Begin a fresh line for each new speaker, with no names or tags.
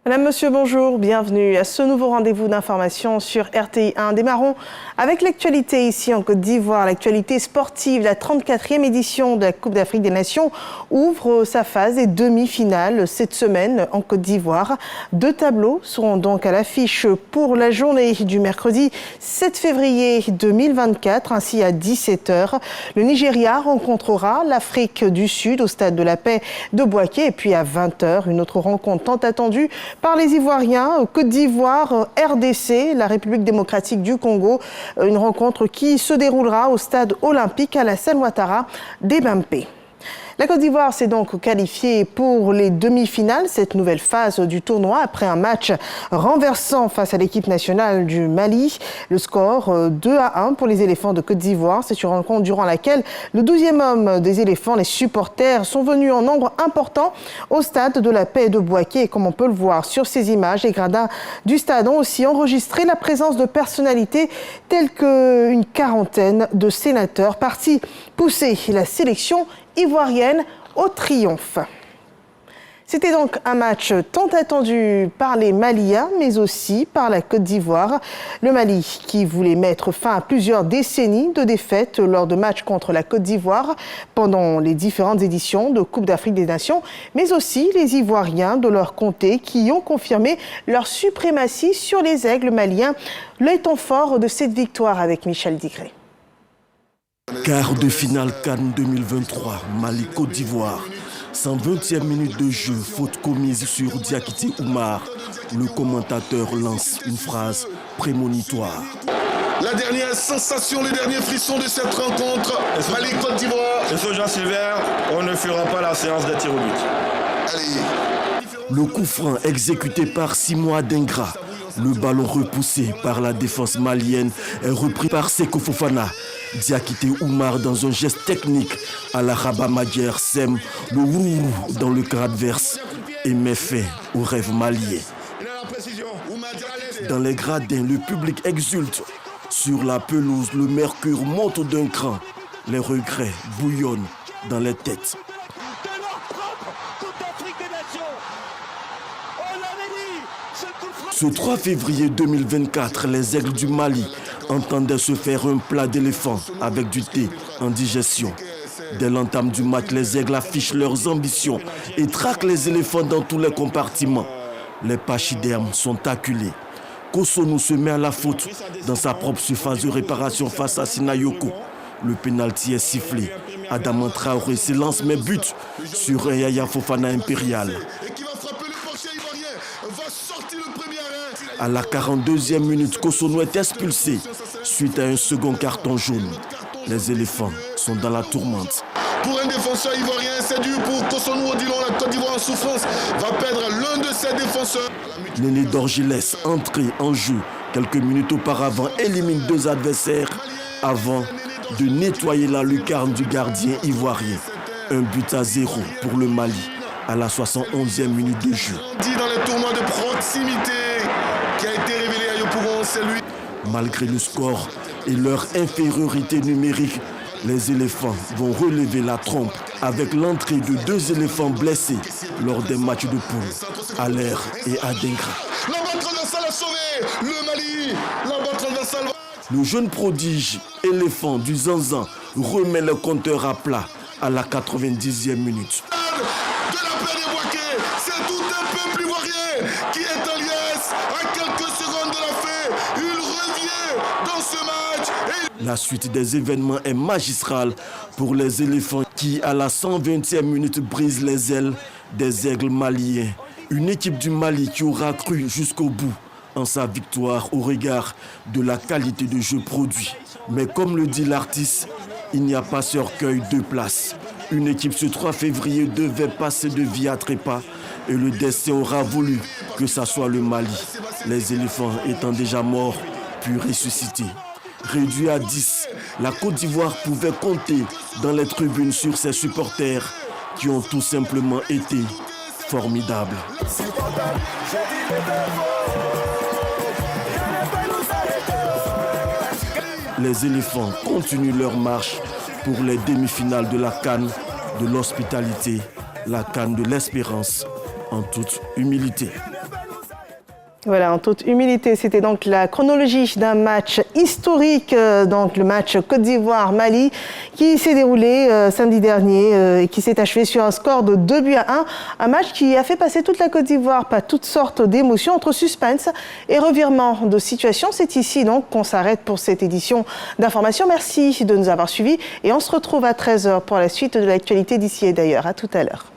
Madame, Monsieur, bonjour, bienvenue à ce nouveau rendez-vous d'information sur RTI1. Démarrons avec l'actualité ici en Côte d'Ivoire. L'actualité sportive, la 34e édition de la Coupe d'Afrique des Nations ouvre sa phase des demi-finales cette semaine en Côte d'Ivoire. 2 tableaux seront donc à l'affiche pour la journée du mercredi 7 février 2024, ainsi à 17h. Le Nigeria rencontrera l'Afrique du Sud au stade de la Paix de Bouaké, et puis à 20h, une autre rencontre tant attendue par les Ivoiriens, Côte d'Ivoire, RDC, la République démocratique du Congo. Une rencontre qui se déroulera au stade olympique Alassane Ouattara d'Ebampe. La Côte d'Ivoire s'est donc qualifiée pour les demi-finales, cette nouvelle phase du tournoi, après un match renversant face à l'équipe nationale du Mali. Le score 2-1 pour les éléphants de Côte d'Ivoire. C'est une rencontre durant laquelle le 12e homme des éléphants, les supporters, sont venus en nombre important au stade de la Paix de Bouaké. Et comme on peut le voir sur ces images, les gradins du stade ont aussi enregistré la présence de personnalités telles qu'une quarantaine de sénateurs partis pousser la sélection ivoirienne au triomphe. C'était donc un match tant attendu par les Maliens, mais aussi par la Côte d'Ivoire. Le Mali qui voulait mettre fin à plusieurs décennies de défaites lors de matchs contre la Côte d'Ivoire pendant les différentes éditions de Coupe d'Afrique des Nations, mais aussi les Ivoiriens de leur comté qui ont confirmé leur suprématie sur les aigles maliens. Le temps fort de cette victoire avec Michel Digré.
Quart de finale Cannes 2023, Mali-Côte d'Ivoire. 120e minute de jeu, faute commise sur Diakité Oumar. Le commentateur lance une phrase prémonitoire.
La dernière sensation, les derniers frissons de cette rencontre, Mali-Côte d'Ivoire.
Et ce Jean Silver, on ne fera pas la séance des tirs au but.
Allez.
Le coup franc exécuté par Simo Adingra. Le ballon repoussé par la défense malienne est repris par Seko Fofana. Diakité Oumar, dans un geste technique à la Rabat Madjer, sème le wouh dans le camp adverse et met fin au rêve malien. Dans les gradins, le public exulte. Sur la pelouse, le mercure monte d'un cran. Les regrets bouillonnent dans les têtes. Ce 3 février 2024, les aigles du Mali entendaient se faire un plat d'éléphant avec du thé en digestion. Dès l'entame du match, les aigles affichent leurs ambitions et traquent les éléphants dans tous les compartiments. Les pachydermes sont acculés. Cotonou se met à la faute dans sa propre surface de réparation face à Sinayoko. Le pénalty est sifflé. Adama Traoré s'élance mais bute sur un Yaya Fofana impérial. À la 42e minute, Cotonou est expulsé suite à un second carton jaune. Les éléphants sont dans la tourmente.
Pour un défenseur ivoirien, c'est dur pour Cotonou Odilon. La Côte d'Ivoire en souffrance va perdre l'un de ses défenseurs.
L'aîné d'Orgilès, entré en jeu quelques minutes auparavant, élimine 2 adversaires avant de nettoyer la lucarne du gardien ivoirien. 1-0 pour le Mali à la 71e minute de jeu.
Dans les tournois de proximité qui a été révélé à Yopougon, c'est lui.
Malgré le score et leur infériorité numérique, les éléphants vont relever la trompe avec l'entrée de 2 éléphants blessés lors des matchs de poule, Aller et Adingra.
La balle transversale a sauvé le Mali. La balle transversale.
Le jeune prodige éléphant du Zanzan remet le compteur à plat à la 90e minute.
De la Paix de Bouaké, c'est tout un peuple ivoirien qui est en liesse à quelques secondes de la fin. Il revient dans ce match.
La suite des événements est magistrale pour les éléphants qui, à la 120e minute, brisent les ailes des aigles maliens. Une équipe du Mali qui aura cru jusqu'au bout en sa victoire au regard de la qualité de jeu produit. Mais comme le dit l'artiste, il n'y a pas cercueil de place. Une équipe ce 3 février devait passer de vie à trépas et le destin aura voulu que ça soit le Mali. Les éléphants étant déjà morts, puis ressuscités. Réduit à 10, la Côte d'Ivoire pouvait compter dans les tribunes sur ses supporters qui ont tout simplement été formidables. Les éléphants continuent leur marche pour les demi-finales de la CAN de l'hospitalité, la CAN de l'espérance, en toute humilité.
Voilà, en toute humilité, c'était donc la chronologie d'un match historique, donc le match Côte d'Ivoire-Mali, qui s'est déroulé samedi dernier et qui s'est achevé sur un score de 2-1. Un match qui a fait passer toute la Côte d'Ivoire par toutes sortes d'émotions, entre suspense et revirement de situation. C'est ici donc qu'on s'arrête pour cette édition d'information. Merci de nous avoir suivis et on se retrouve à 13h pour la suite de l'actualité d'ici et d'ailleurs. À tout à l'heure.